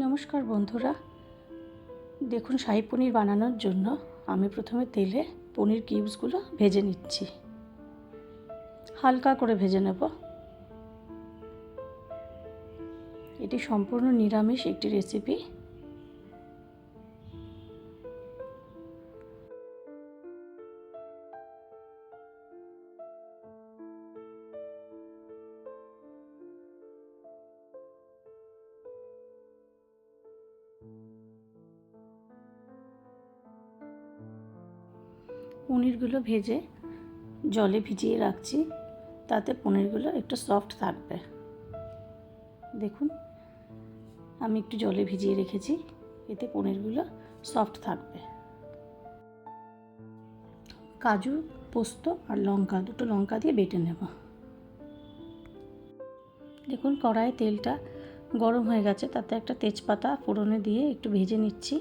নমস্কার বন্ধুরা, দেখুন শাহী পনির বানানোর জন্য আমি প্রথমে তেলে পনির কিউবসগুলো ভেজে নিচ্ছি। হালকা করে ভেজে নেব। এটি সম্পূর্ণ নিরামিষ একটি রেসিপি। পনিরগুলো ভেজে জলে ভিজিয়ে রাখছি, তাতে পনিরগুলো একটু সফট থাকবে। দেখুন আমি একটু জলে ভিজিয়ে রেখেছি, এতে পনিরগুলো সফট থাকবে। কাজু, পোস্ত আর লঙ্কা, দুটো লঙ্কা দিয়ে বেটে নেব। দেখুন কড়াইয়ে তেলটা গরম হয়ে গেছে, তাতে একটা তেজপাতা ফোড়নে দিয়ে একটু ভেজে নিচ্ছি।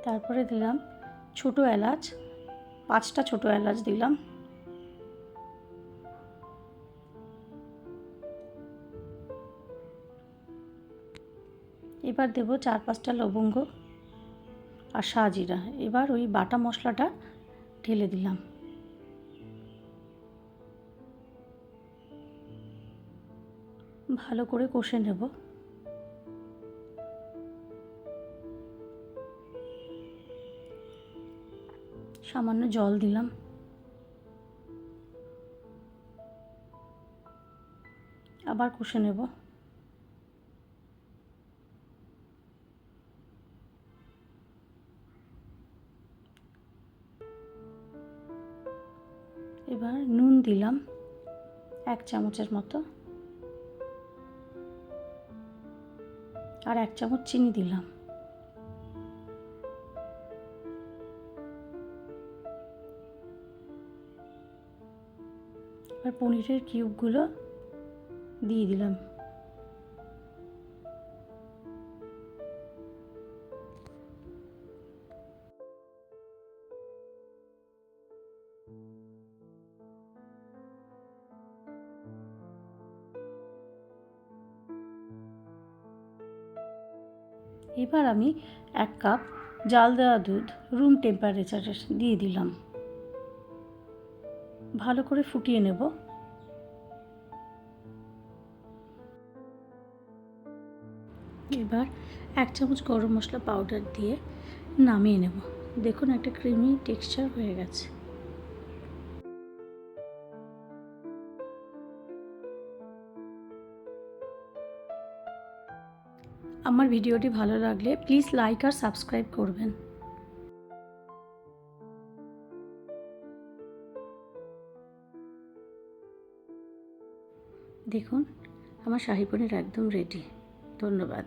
তারপরে দিলাম ছোটো এলাচ, 5টা ছোটো এলাচ দিলাম। এবার দেব 4-5টা লবঙ্গ আর শাহজিরা। এবার ওই বাটা মশলাটা ঢেলে দিলাম। ভালো করে কষে নেব। সামান্য জল দিলাম। আবার কষে নেব। এবার নুন দিলাম 1 চামচের মতো, আর 1 চামচ চিনি দিলাম। এবার পনিরের কিউবগুলো দিয়ে দিলাম। এবার আমি 1 কাপ জাল দেওয়া দুধ রুম টেম্পারেচারে দিয়ে দিলাম। ভালো করে ফুটিয়ে নেব। এবার 1 চামচ গরম মশলা পাউডার দিয়ে নামিয়ে নেব। দেখুন একটা ক্রিমি টেক্সচার হয়ে গেছে। আমার ভিডিওটি ভালো লাগলে প্লিজ লাইক আর সাবস্ক্রাইব করবেন। দেখুন আমার শাহী পনির একদম রেডি। ধন্যবাদ।